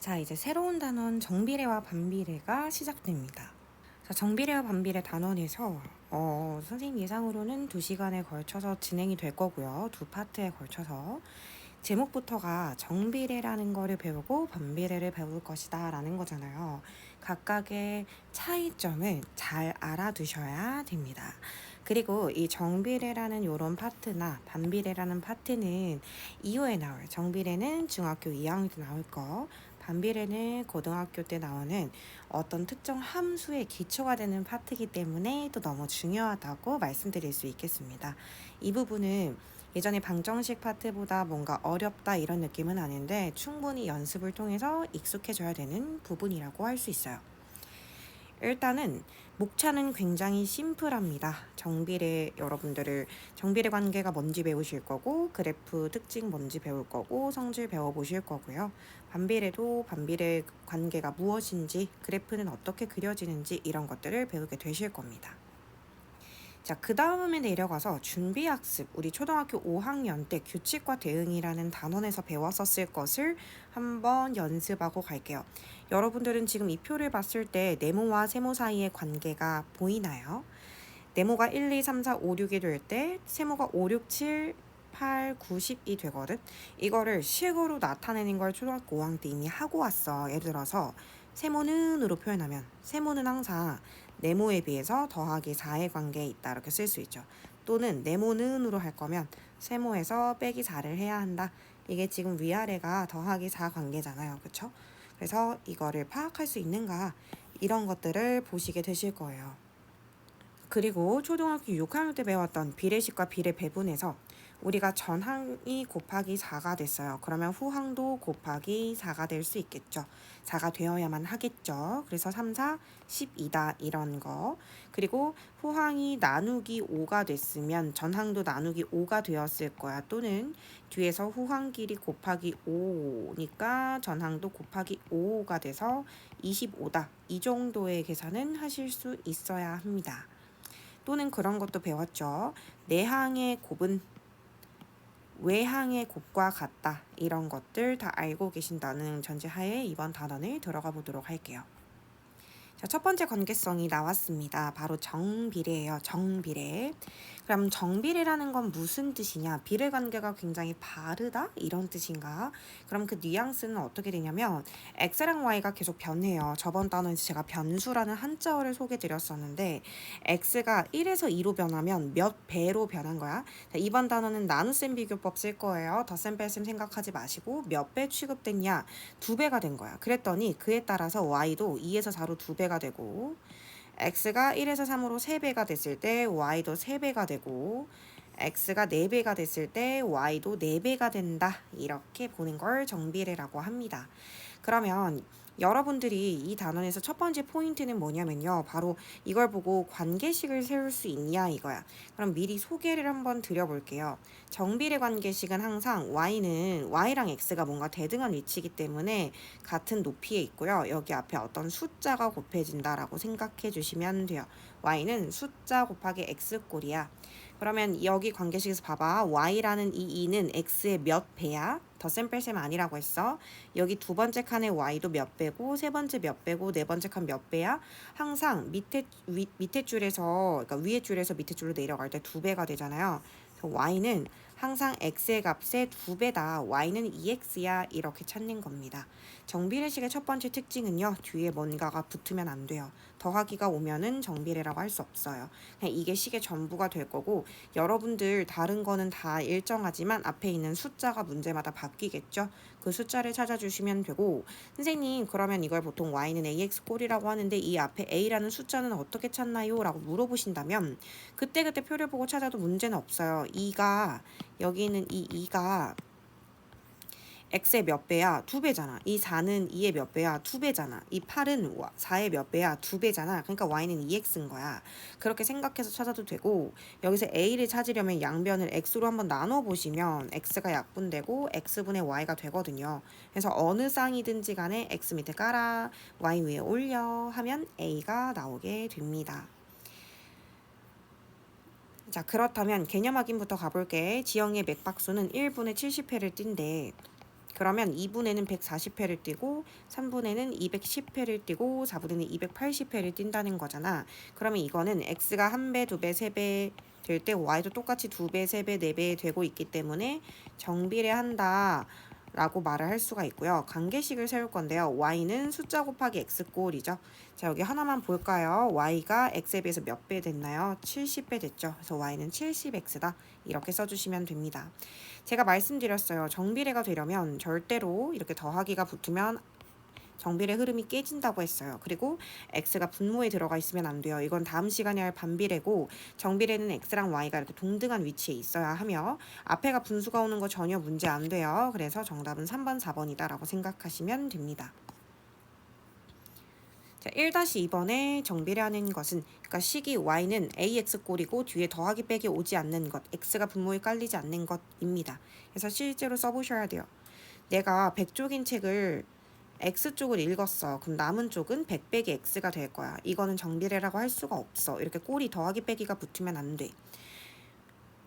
자, 이제 새로운 단원 정비례와 반비례가 시작됩니다. 자, 정비례와 반비례 단원에서 선생님 예상으로는 2시간에 걸쳐서 진행이 될 거고요. 두 파트에 걸쳐서 제목부터가 정비례라는 거를 배우고 반비례를 배울 것이다 라는 거잖아요. 각각의 차이점을 잘 알아두셔야 됩니다. 그리고 이 정비례라는 요런 파트나 반비례라는 파트는 이후에 나와요. 정비례는 중학교 2학년 때 나올 거, 반비례는 고등학교 때 나오는 어떤 특정 함수의 기초가 되는 파트이기 때문에 또 너무 중요하다고 말씀드릴 수 있겠습니다. 이 부분은 예전에 방정식 파트보다 뭔가 어렵다 이런 느낌은 아닌데 충분히 연습을 통해서 익숙해져야 되는 부분이라고 할 수 있어요. 일단은 목차는 굉장히 심플합니다. 여러분들을 정비례 관계가 뭔지 배우실 거고, 그래프 특징 뭔지 배울 거고, 성질 배워보실 거고요. 반비례도 반비례 관계가 무엇인지, 그래프는 어떻게 그려지는지 이런 것들을 배우게 되실 겁니다. 자, 그 다음에 내려가서 준비학습, 우리 초등학교 5학년 때 규칙과 대응이라는 단원에서 배웠었을 것을 한번 연습하고 갈게요. 여러분들은 지금 이 표를 봤을 때 네모와 세모 사이의 관계가 보이나요? 네모가 1, 2, 3, 4, 5, 6이 될 때 세모가 5, 6, 7, 8, 9, 10이 되거든. 이거를 식으로 나타내는 걸 초등학교 5학년 때 이미 하고 왔어. 예를 들어서 세모는으로 표현하면 세모는 항상 네모에 비해서 더하기 4의 관계에 있다 이렇게 쓸 수 있죠. 또는 네모는으로 할 거면 세모에서 빼기 4를 해야 한다. 이게 지금 위아래가 더하기 4 관계잖아요. 그렇죠? 그래서 이거를 파악할 수 있는가 이런 것들을 보시게 되실 거예요. 그리고 초등학교 6학년 때 배웠던 비례식과 비례 배분에서 우리가 전항이 곱하기 4가 됐어요. 그러면 후항도 곱하기 4가 될 수 있겠죠. 4가 되어야만 하겠죠. 그래서 3, 4, 12다 이런 거. 그리고 후항이 나누기 5가 됐으면 전항도 나누기 5가 되었을 거야. 또는 뒤에서 후항끼리 곱하기 5니까 전항도 곱하기 5가 돼서 25다. 이 정도의 계산은 하실 수 있어야 합니다. 또는 그런 것도 배웠죠. 내항의 곱은 외항의 곱과 같다. 이런 것들 다 알고 계신다는 전제하에 이번 단원을 들어가 보도록 할게요. 자, 첫 번째 관계성이 나왔습니다. 바로 정비례예요. 정비례. 그럼 정비례라는 건 무슨 뜻이냐? 비례 관계가 굉장히 바르다? 이런 뜻인가? 그럼 그 뉘앙스는 어떻게 되냐면 x랑 y가 계속 변해요. 저번 단원에서 제가 변수라는 한자어를 소개드렸었는데 x가 1에서 2로 변하면 몇 배로 변한 거야? 자, 이번 단원은 나눗셈 비교법 쓸 거예요. 덧셈 뺄셈 생각하지 마시고 몇 배 취급됐냐? 2배가 된 거야. 그랬더니 그에 따라서 y도 2에서 4로 2배가 되고 x가 1에서 3으로 3배가 됐을 때 y도 3배가 되고 x가 4배가 됐을 때 y도 4배가 된다. 이렇게 보는 걸 정비례라고 합니다. 그러면 여러분들이 이 단원에서 첫 번째 포인트는 뭐냐면요. 바로 이걸 보고 관계식을 세울 수 있냐 이거야. 그럼 미리 소개를 한번 드려볼게요. 정비례 관계식은 항상 y랑 x가 뭔가 대등한 위치이기 때문에 같은 높이에 있고요. 여기 앞에 어떤 숫자가 곱해진다라고 생각해 주시면 돼요. y는 숫자 곱하기 x꼴이야. 그러면 여기 관계식에서 봐봐. y라는 이 2는 x의 몇 배야? 덧셈 뺄셈 아니라고 했어. 여기 두 번째 칸의 y도 몇 배고 세 번째 몇 배고 네 번째 칸 몇 배야? 항상 밑에 줄에서 그러니까 위에 줄에서 밑에 줄로 내려갈 때 2배가 되잖아요. y는 항상 x의 값의 2배다. y는 2x야. 이렇게 찾는 겁니다. 정비례식의 첫 번째 특징은요. 뒤에 뭔가가 붙으면 안 돼요. 더하기가 오면은 정비례라고 할 수 없어요. 그냥 이게 식의 전부가 될 거고 여러분들 다른 거는 다 일정하지만 앞에 있는 숫자가 문제마다 바뀌겠죠. 그 숫자를 찾아주시면 되고 선생님 그러면 이걸 보통 y는 ax꼴이라고 하는데 이 앞에 a라는 숫자는 어떻게 찾나요? 라고 물어보신다면 그때그때 표를 보고 찾아도 문제는 없어요. 여기 있는 이 2가 x의 몇 배야? 2배잖아. 이 4는 2의 몇 배야? 2배잖아. 이 8은 4의 몇 배야? 2배잖아. 그러니까 y는 2x인 거야. 그렇게 생각해서 찾아도 되고 여기서 a를 찾으려면 양변을 x로 한번 나눠보시면 x가 약분되고 x분의 y가 되거든요. 그래서 어느 쌍이든지 간에 x 밑에 깔아 y 위에 올려 하면 a가 나오게 됩니다. 자, 그렇다면 개념 확인부터 가볼게. 지형의 맥박수는 1분의 70회를 띈대. 그러면 2분에는 140회를 띄고 3분에는 210회를 띄고 4분에는 280회를 띈다는 거잖아. 그러면 이거는 x가 1배, 2배, 3배 될 때 y도 똑같이 2배, 3배, 4배 되고 있기 때문에 정비례한다 라고 말을 할 수가 있고요. 관계식을 세울 건데요. y는 숫자 곱하기 x 꼴이죠. 자, 여기 하나만 볼까요? y가 x에 비해서 몇 배 됐나요? 70배 됐죠. 그래서 y는 70x다. 이렇게 써주시면 됩니다. 제가 말씀드렸어요. 정비례가 되려면 절대로 이렇게 더하기가 붙으면 정비례 흐름이 깨진다고 했어요. 그리고 x가 분모에 들어가 있으면 안 돼요. 이건 다음 시간에 할 반비례고, 정비례는 x랑 y가 이렇게 동등한 위치에 있어야 하며 앞에가 분수가 오는 거 전혀 문제 안 돼요. 그래서 정답은 3번, 4번이다 라고 생각하시면 됩니다. 자, 1-2번에 정비례하는 것은, 그러니까 식이 y는 ax꼴이고 뒤에 더하기 빼기 오지 않는 것, x가 분모에 깔리지 않는 것입니다. 그래서 실제로 써보셔야 돼요. 내가 100쪽인 책을 x쪽을 읽었어. 그럼 남은 쪽은 100 빼기 x가 될 거야. 이거는 정비례라고 할 수가 없어. 이렇게 꼴이 더하기 빼기가 붙으면 안 돼.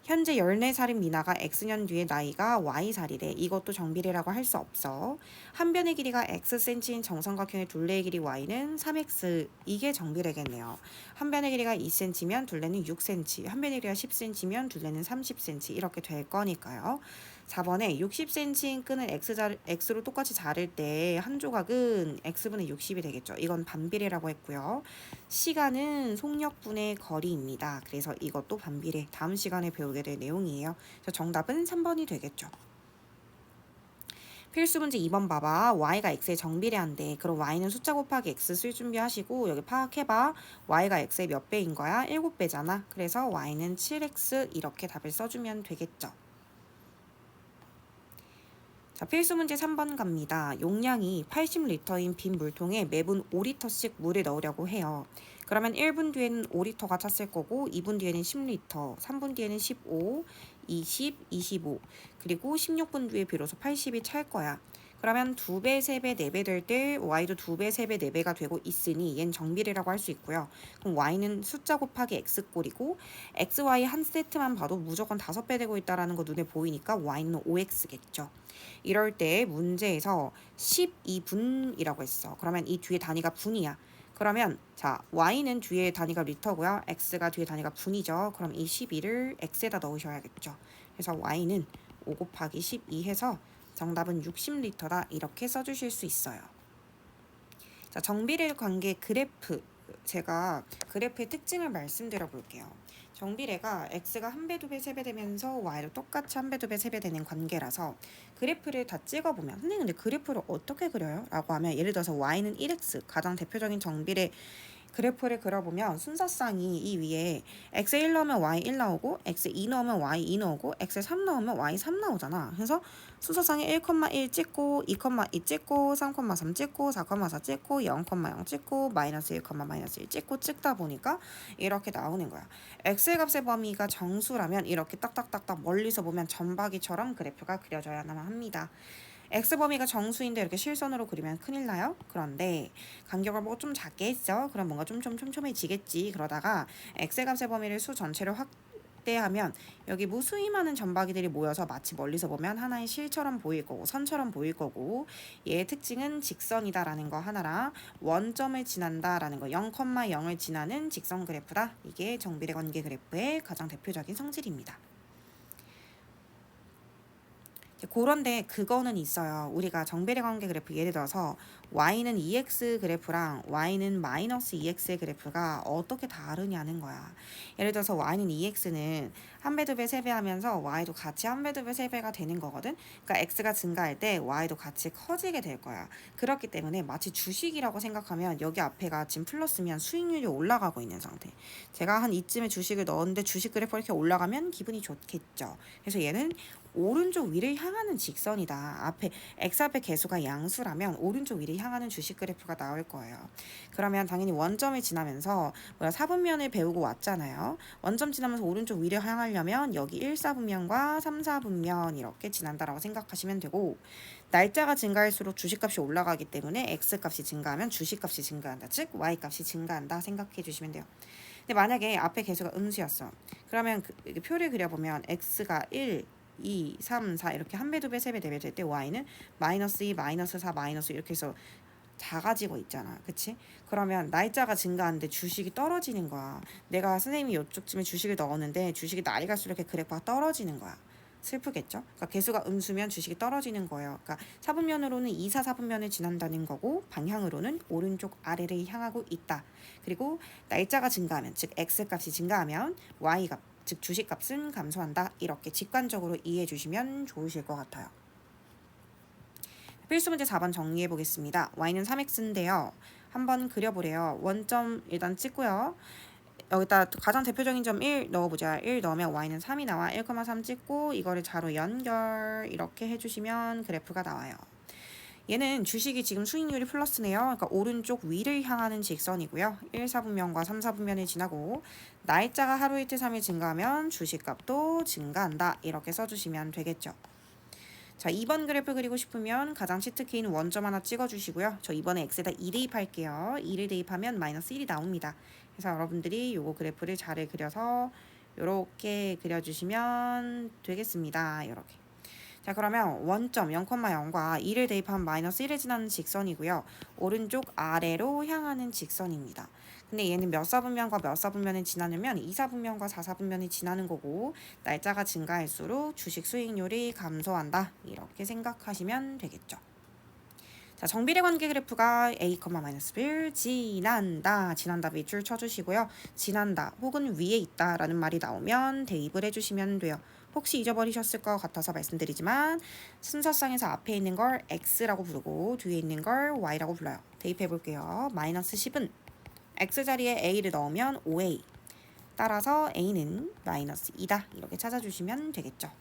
현재 14살인 미나가 x년 뒤에 나이가 y살이래. 이것도 정비례라고 할 수 없어. 한 변의 길이가 xcm인 정삼각형의 둘레의 길이 y는 3x. 이게 정비례겠네요. 한 변의 길이가 2cm면 둘레는 6cm. 한 변의 길이가 10cm면 둘레는 30cm. 이렇게 될 거니까요. 4번에 60cm인 끈을 x로 똑같이 자를 때 한 조각은 x분의 60이 되겠죠. 이건 반비례라고 했고요. 시간은 속력분의 거리입니다. 그래서 이것도 반비례. 다음 시간에 배우게 될 내용이에요. 그래서 정답은 3번이 되겠죠. 필수 문제 2번 봐봐. y가 x에 정비례한데 그럼 y는 숫자 곱하기 x 쓸 준비하시고 여기 파악해봐. y가 x의 몇 배인 거야? 7배잖아. 그래서 y는 7x 이렇게 답을 써주면 되겠죠. 자, 필수 문제 3번 갑니다. 용량이 80리터인 빈 물통에 매분 5리터씩 물을 넣으려고 해요. 그러면 1분 뒤에는 5리터가 찼을 거고 2분 뒤에는 10리터, 3분 뒤에는 15, 20, 25, 그리고 16분 뒤에 비로소 80이 찰 거야. 그러면 2배, 3배, 4배 될 때 y도 2배, 3배, 4배가 되고 있으니 얜 정비례라고 할 수 있고요. 그럼 y는 숫자 곱하기 x꼴이고 x, y 한 세트만 봐도 무조건 5배 되고 있다는 거 눈에 보이니까 y는 5x겠죠. 이럴 때 문제에서 12분이라고 했어. 그러면 이 뒤에 단위가 분이야. 그러면 자, y는 뒤에 단위가 리터고요. x가 뒤에 단위가 분이죠. 그럼 이 12를 x에다 넣으셔야겠죠. 그래서 y는 5 곱하기 12 해서 정답은 60리터다. 이렇게 써주실 수 있어요. 자, 정비례 관계 그래프. 제가 그래프의 특징을 말씀드려 볼게요. 정비례가 x가 1배, 2배, 3배 되면서 y도 똑같이 1배, 2배, 3배 되는 관계라서 그래프를 다 찍어보면 선생님 근데 그래프를 어떻게 그려요? 라고 하면 예를 들어서 y는 1x 가장 대표적인 정비례 그래프를 그려보면 순서상이 이 위에 x에 1 넣으면 y 1 나오고 x에 2 넣으면 y 2 나오고 x에 3 넣으면 y 3 나오잖아. 그래서 순서상에 1,1 찍고 2,2 찍고 3,3 찍고 4,4 찍고 0,0 찍고 마이너스 1, 마이너스 1 찍고 찍다 보니까 이렇게 나오는 거야. x의 값의 범위가 정수라면 이렇게 딱딱딱딱 멀리서 보면 점박이처럼 그래프가 그려져야만 합니다. x범위가 정수인데 이렇게 실선으로 그리면 큰일 나요. 그런데 간격을 뭐 좀 작게 했어. 그럼 뭔가 좀 촘촘해지겠지. 그러다가 x의 값의 범위를 수 전체를 확대하면 여기 무수히 많은 점박이들이 모여서 마치 멀리서 보면 하나의 실처럼 보일 거고 선처럼 보일 거고 얘의 특징은 직선이다라는 거 하나랑 원점을 지난다라는 거 0,0을 지나는 직선 그래프다. 이게 정비례 관계 그래프의 가장 대표적인 성질입니다. 그런데 그거는 있어요. 우리가 정비례 관계 그래프 예를 들어서 y는 2x 그래프랑 y는 마이너스 2x의 그래프가 어떻게 다르냐는 거야. 예를 들어서 y는 2x는 1배, 2배, 3배 하면서 y도 같이 1배, 2배, 3배가 되는 거거든. 그러니까 x가 증가할 때 y도 같이 커지게 될 거야. 그렇기 때문에 마치 주식이라고 생각하면 여기 앞에가 지금 플러스면 수익률이 올라가고 있는 상태. 제가 한 이쯤에 주식을 넣었는데 주식 그래프가 이렇게 올라가면 기분이 좋겠죠. 그래서 얘는 오른쪽 위를 향하는 직선이다. 앞에 x 앞에 개수가 양수라면 오른쪽 위를 향하는 주식 그래프가 나올 거예요. 그러면 당연히 원점을 지나면서 4분면을 배우고 왔잖아요. 원점 지나면서 오른쪽 위를 향하려면 여기 1, 4분면과 3, 4분면 이렇게 지난다라고 생각하시면 되고 날짜가 증가할수록 주식값이 올라가기 때문에 x값이 증가하면 주식값이 증가한다. 즉 y값이 증가한다 생각해 주시면 돼요. 근데 만약에 앞에 개수가 음수였어. 그러면 표를 그려보면 x가 1, 2, 3, 4 이렇게 한 배, 두 배, 세 배, 네 배 될 때 y는 마이너스 2, 마이너스 4, 마이너스 이렇게 해서 작아지고 있잖아. 그치? 그러면 날짜가 증가하는데 주식이 떨어지는 거야. 내가 선생님이 이쪽쯤에 주식을 넣었는데 주식이 날이 갈수록 이렇게 그래프가 떨어지는 거야. 슬프겠죠? 그러니까 개수가 음수면 주식이 떨어지는 거예요. 그러니까 사분면으로는 2, 4, 사분면을 지난다는 거고 방향으로는 오른쪽 아래를 향하고 있다. 그리고 날짜가 증가하면 즉 X값이 증가하면 Y값 즉 주식값은 감소한다. 이렇게 직관적으로 이해해 주시면 좋으실 것 같아요. 필수 문제 4번 정리해 보겠습니다. y는 3x인데요. 한번 그려보래요. 원점 일단 찍고요. 여기다 가장 대표적인 점 1 넣어보자. 1 넣으면 y는 3이 나와. 1,3 찍고 이거를 자로 연결 이렇게 해주시면 그래프가 나와요. 얘는 주식이 지금 수익률이 플러스네요. 그러니까 오른쪽 위를 향하는 직선이고요. 1, 4분면과 3, 4분면을 지나고 날짜가 하루 이틀 3일 증가하면 주식값도 증가한다. 이렇게 써주시면 되겠죠. 자, 2번 그래프 그리고 싶으면 가장 치트키인 원점 하나 찍어주시고요. 저 이번에 x에다 2 대입할게요. 2를 대입하면 마이너스 1이 나옵니다. 그래서 여러분들이 요거 그래프를 잘 그려서 요렇게 그려주시면 되겠습니다. 이렇게. 자, 그러면 원점 0,0과 2를 대입하면 마이너스 1을 지나는 직선이고요. 오른쪽 아래로 향하는 직선입니다. 근데 얘는 몇 사분면과 몇 사분면을 지나냐면 2 사분면과 4 사분면이 지나는 거고 날짜가 증가할수록 주식 수익률이 감소한다. 이렇게 생각하시면 되겠죠. 자, 정비례 관계 그래프가 a,-1 지난다 밑줄 쳐주시고요. 지난다 혹은 위에 있다 라는 말이 나오면 대입을 해주시면 돼요. 혹시 잊어버리셨을 것 같아서 말씀드리지만 순서상에서 앞에 있는 걸 x라고 부르고 뒤에 있는 걸 y라고 불러요. 대입해 볼게요. 마이너스 10은 x자리에 a를 넣으면 5a 따라서 a는 마이너스 2다 이렇게 찾아주시면 되겠죠.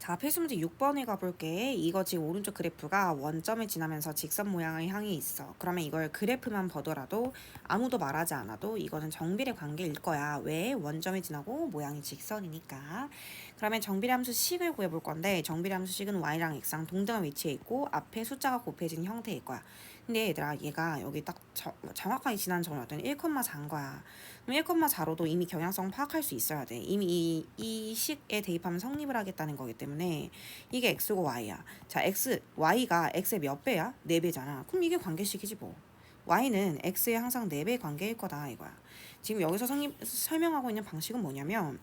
자, 필수 문제 6번에 가볼게. 이거 지금 오른쪽 그래프가 원점을 지나면서 직선 모양을 향해 있어. 그러면 이걸 그래프만 보더라도 아무도 말하지 않아도 이거는 정비례 관계일 거야. 왜? 원점을 지나고 모양이 직선이니까. 그러면 정비례 함수 식을 구해볼 건데 정비례 함수 식은 y랑 x랑 동등한 위치에 있고 앞에 숫자가 곱해진 형태일 거야. 근데 얘들아 얘가 여기 딱 정확하게 지난 점이 어떤 1,4인 거야. 그럼 1,4로도 이미 경향성 파악할 수 있어야 돼. 이미 이 식에 대입하면 성립을 하겠다는 거기 때문에 이게 x고 y야. 자, y가 x의 몇 배야? 4배잖아. 그럼 이게 관계식이지 뭐. y는 x의 항상 4배 관계일 거다 이거야. 지금 여기서 설명하고 있는 방식은 뭐냐면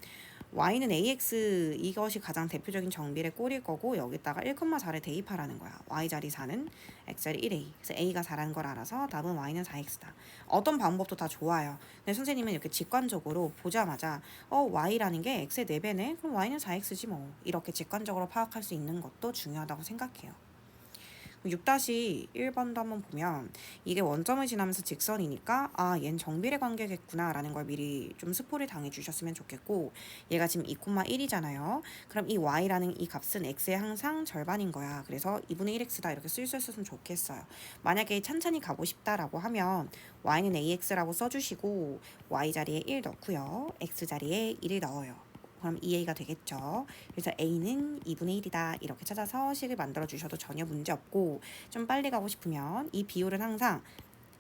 y는 ax 이것이 가장 대표적인 정비례 꼴일 거고 여기다가 1,4를 대입하라는 거야. y자리 4는 x자리 1a. 그래서 a가 4라는 걸 알아서 답은 y는 4x다. 어떤 방법도 다 좋아요. 근데 선생님은 이렇게 직관적으로 보자마자 y라는 게 x의 4배네? 그럼 y는 4x지 뭐. 이렇게 직관적으로 파악할 수 있는 것도 중요하다고 생각해요. 6-1번도 한번 보면 이게 원점을 지나면서 직선이니까 얘는 정비례 관계겠구나 라는 걸 미리 좀 스포를 당해 주셨으면 좋겠고 얘가 지금 2,1이잖아요. 그럼 이 y라는 이 값은 x의 항상 절반인 거야. 그래서 2분의 1x다 이렇게 쓸 수 있었으면 좋겠어요. 만약에 찬찬히 가고 싶다라고 하면 y는 ax라고 써주시고 y 자리에 1 넣고요. x 자리에 1을 넣어요. 그럼 2a가 되겠죠. 그래서 a는 2분의 1이다 이렇게 찾아서 식을 만들어 주셔도 전혀 문제 없고 좀 빨리 가고 싶으면 이 비율은 항상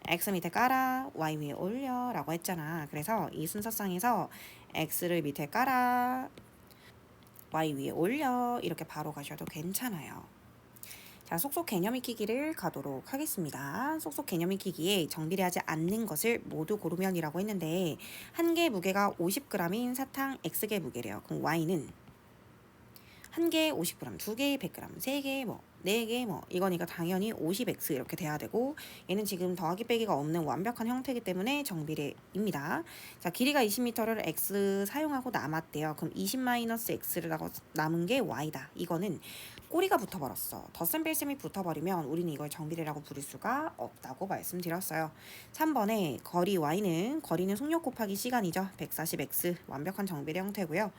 x 밑에 깔아 y 위에 올려 라고 했잖아. 그래서 이 순서상에서 x를 밑에 깔아 y 위에 올려 이렇게 바로 가셔도 괜찮아요. 자, 속속 개념 익히기를 가도록 하겠습니다. 속속 개념 익히기에 정비례하지 않는 것을 모두 고르면이라고 했는데 한 개의 무게가 50g인 사탕 X개 무게래요. 그럼 Y는 한 개에 50g, 두 개에 100g, 세 개에 네 개 이거니까 당연히 50x 이렇게 돼야 되고 얘는 지금 더하기 빼기가 없는 완벽한 형태이기 때문에 정비례입니다. 자, 길이가 20m를 x 사용하고 남았대요. 그럼 20-x를 남은 게 y다. 이거는 꼬리가 붙어버렸어. 덧셈 뺄셈이 붙어버리면 우리는 이걸 정비례라고 부를 수가 없다고 말씀드렸어요. 3번에 거리는 속력 곱하기 시간이죠. 140x 완벽한 정비례 형태고요.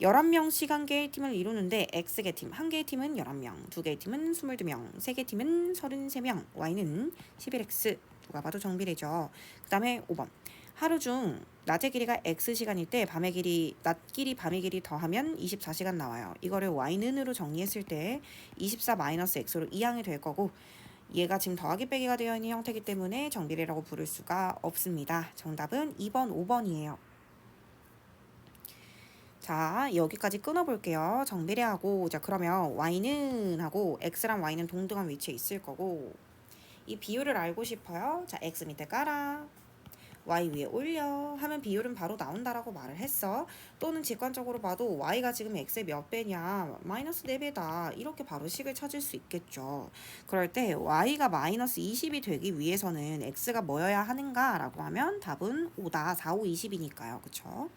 11명씩 한 개의 팀을 이루는데 X개 팀, 한 개의 팀은 11명, 두 개의 팀은 22명, 세 개의 팀은 33명, Y는 11X, 누가 봐도 정비례죠. 그 다음에 5번, 하루 중 낮의 길이가 X시간일 때 낮 길이 밤의 길이 더하면 24시간 나와요. 이거를 Y는으로 정리했을 때 24-X로 이항이 될 거고 얘가 지금 더하기 빼기가 되어 있는 형태이기 때문에 정비례라고 부를 수가 없습니다. 정답은 2번, 5번이에요. 자, 여기까지 끊어볼게요. 정비례하고, 자, 그러면 y는 하고 x랑 y는 동등한 위치에 있을 거고, 이 비율을 알고 싶어요. 자, x 밑에 깔아. y 위에 올려 하면 비율은 바로 나온다라고 말을 했어. 또는 직관적으로 봐도 y가 지금 x의 몇 배냐? 마이너스 4배다. 이렇게 바로 식을 찾을 수 있겠죠. 그럴 때 y가 마이너스 20이 되기 위해서는 x가 뭐여야 하는가? 라고 하면 답은 5다. 4, 5, 20이니까요. 그쵸?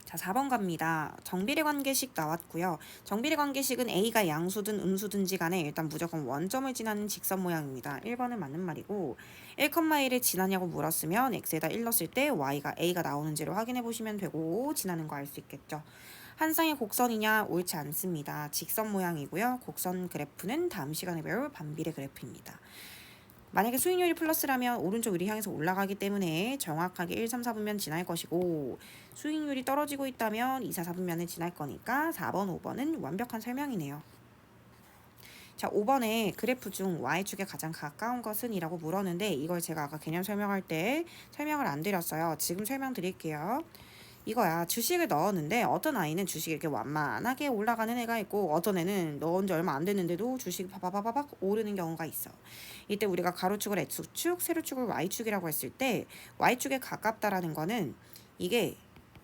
자, 4번 갑니다. 정비례 관계식 나왔고요. 정비례 관계식은 A가 양수든 음수든지 간에 일단 무조건 원점을 지나는 직선 모양입니다. 1번은 맞는 말이고 1,1을 지나냐고 물었으면 x에다 1 넣었을 때 y가 A가 나오는지를 확인해 보시면 되고 지나는 거 알 수 있겠죠. 한 쌍의 곡선이냐? 옳지 않습니다. 직선 모양이고요. 곡선 그래프는 다음 시간에 배울 반비례 그래프입니다. 만약에 수익률이 플러스라면 오른쪽 위로 향해서 올라가기 때문에 정확하게 1, 3, 4분면 지날 것이고 수익률이 떨어지고 있다면 2, 4, 4분면을 지날 거니까 4번, 5번은 완벽한 설명이네요. 자, 5번에 그래프 중 Y축에 가장 가까운 것은 이라고 물었는데 이걸 제가 아까 개념 설명할 때 설명을 안 드렸어요. 지금 설명드릴게요. 이거야. 주식을 넣었는데 어떤 아이는 주식이 이렇게 완만하게 올라가는 애가 있고 어떤 애는 넣은 지 얼마 안 됐는데도 주식이 바바바바박 오르는 경우가 있어. 이때 우리가 가로축을 X축, 세로축을 Y축이라고 했을 때 Y축에 가깝다라는 거는 이게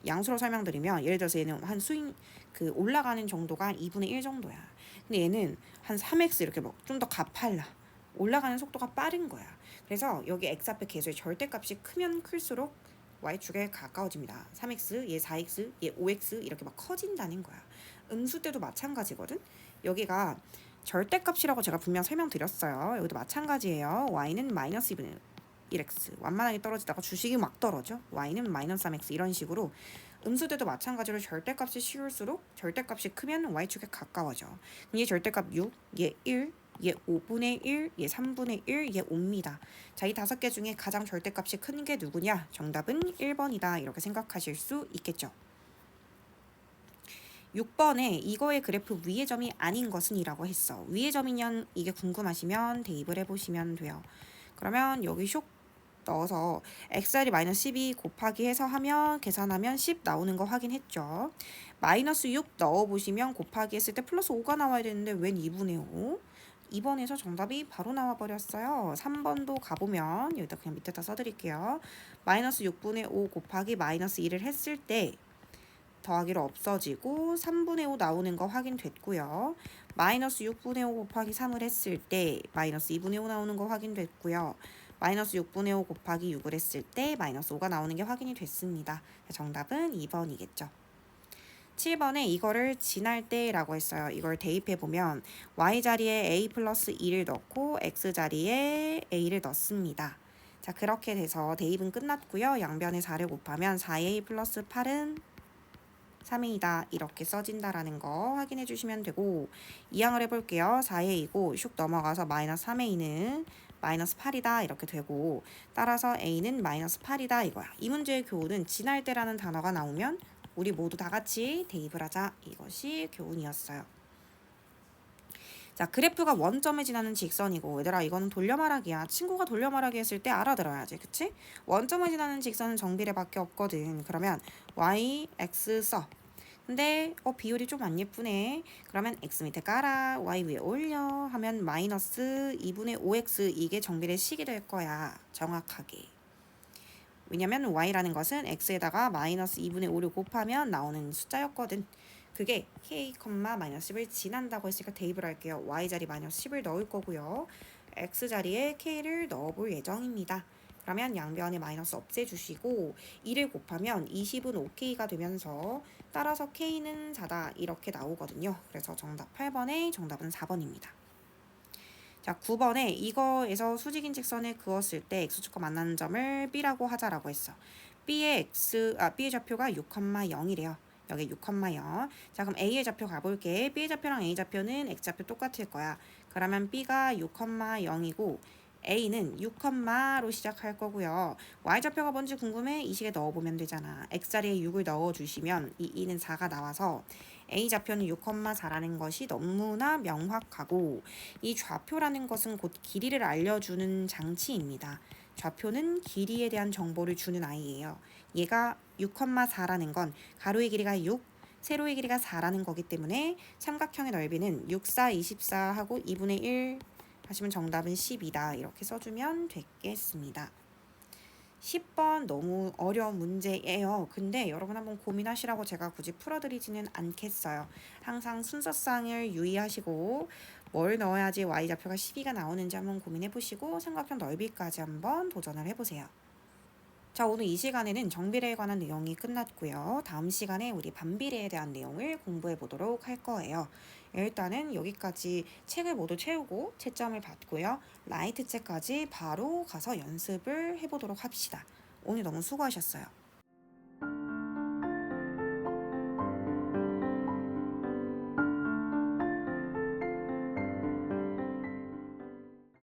양수로 설명드리면 예를 들어서 얘는 한 수익 그 올라가는 정도가 2분의 1 정도야. 근데 얘는 한 3x 이렇게 뭐 좀 더 가팔라. 올라가는 속도가 빠른 거야. 그래서 여기 x 앞에 계수의 절대값이 크면 클수록 y축에 가까워집니다. 3x, 얘 4x, 얘 5x 이렇게 막 커진다는 거야. 음수 때도 마찬가지거든. 여기가 절대값이라고 제가 분명 설명드렸어요. 여기도 마찬가지예요. y는 마이너스 2분의 1x 완만하게 떨어지다가 주식이 막 떨어져. y는 마이너스 3x 이런 식으로 음수 때도 마찬가지로 절대값이 쉬울수록 절대값이 크면 y축에 가까워져. 얘 절대값 6, 얘 1, 얘 5분의 1, 얘 3분의 1, 얘 5입니다. 자, 이 5개 중에 가장 절대값이 큰 게 누구냐? 정답은 1번이다. 이렇게 생각하실 수 있겠죠. 6번에 이거의 그래프 위의 점이 아닌 것은 이라고 했어. 위의 점이면 이게 궁금하시면 대입을 해보시면 돼요. 그러면 여기 쇽 넣어서 xr이 마이너스 12 곱하기 해서 하면 계산하면 10 나오는 거 확인했죠. 마이너스 6 넣어보시면 곱하기 했을 때 플러스 5가 나와야 되는데 웬 2분의 5? 2번에서 정답이 바로 나와버렸어요. 3번도 가보면 여기다 그냥 밑에다 써드릴게요. 마이너스 6분의 5 곱하기 마이너스 1을 했을 때 더하기로 없어지고 3분의 5 나오는 거 확인됐고요. 마이너스 6분의 5 곱하기 3을 했을 때 마이너스 2분의 5 나오는 거 확인됐고요. 마이너스 6분의 5 곱하기 6을 했을 때 마이너스 5가 나오는 게 확인이 됐습니다. 정답은 2번이겠죠. 7번에 이거를 지날 때라고 했어요. 이걸 대입해보면 y자리에 a 플러스 2를 넣고 x자리에 a를 넣습니다. 자, 그렇게 돼서 대입은 끝났고요. 양변에 4를 곱하면 4a 플러스 8은 3a이다. 이렇게 써진다라는 거 확인해 주시면 되고 이항을 해볼게요. 4a이고 슉 넘어가서 마이너스 3a는 마이너스 8이다. 이렇게 되고 따라서 a는 마이너스 8이다. 이거야. 이 문제의 교훈은 지날 때라는 단어가 나오면 우리 모두 다 같이 대입을 하자. 이것이 교훈이었어요. 자, 그래프가 원점을 지나는 직선이고 얘들아 이거는 돌려 말하기야. 친구가 돌려 말하기 했을 때 알아들어야지. 그치? 원점을 지나는 직선은 정비례밖에 없거든. 그러면 y, x 써. 근데 비율이 좀 안 예쁘네. 그러면 x 밑에 깔아. y 위에 올려. 하면 마이너스 2분의 5x 이게 정비례 식이 될 거야. 정확하게. 왜냐면 y라는 것은 x에다가 마이너스 2분의 5를 곱하면 나오는 숫자였거든. 그게 k, 마이너스 10을 지난다고 했으니까 대입을 할게요. y자리 마이너스 10을 넣을 거고요. x자리에 k를 넣어볼 예정입니다. 그러면 양변에 마이너스 없애주시고 2를 곱하면 20은 5k가 되면서 따라서 k는 4다 이렇게 나오거든요. 그래서 정답 8번의 정답은 4번입니다. 자, 9번에 이거에서 수직인 직선을 그었을 때 x축과 만나는 점을 b라고 하자라고 했어. b의 좌표가 6,0이래요. 여기 6,0. 자, 그럼 a의 좌표 가볼게. b의 좌표랑 a 좌표는 x좌표 똑같을 거야. 그러면 b가 6,0이고 a는 6,로 시작할 거고요. y좌표가 뭔지 궁금해? 이 식에 넣어보면 되잖아. x자리에 6을 넣어주시면 이 2는 4가 나와서 a좌표는 6,4라는 것이 너무나 명확하고 이 좌표라는 것은 곧 길이를 알려주는 장치입니다. 좌표는 길이에 대한 정보를 주는 아이예요. 얘가 6,4라는 건 가로의 길이가 6, 세로의 길이가 4라는 거기 때문에 삼각형의 넓이는 6, 4, 24 하고 2분의 1 하시면 정답은 12다. 이렇게 써주면 되겠습니다. 10번 너무 어려운 문제예요. 근데 여러분 한번 고민하시라고 제가 굳이 풀어드리지는 않겠어요. 항상 순서상을 유의하시고 뭘 넣어야지 y좌표가 12가 나오는지 한번 고민해보시고 삼각형 넓이까지 한번 도전을 해보세요. 자, 오늘 이 시간에는 정비례에 관한 내용이 끝났고요. 다음 시간에 우리 반비례에 대한 내용을 공부해 보도록 할 거예요. 일단은 여기까지 책을 모두 채우고 채점을 받고요. 라이트 책까지 바로 가서 연습을 해보도록 합시다. 오늘 너무 수고하셨어요.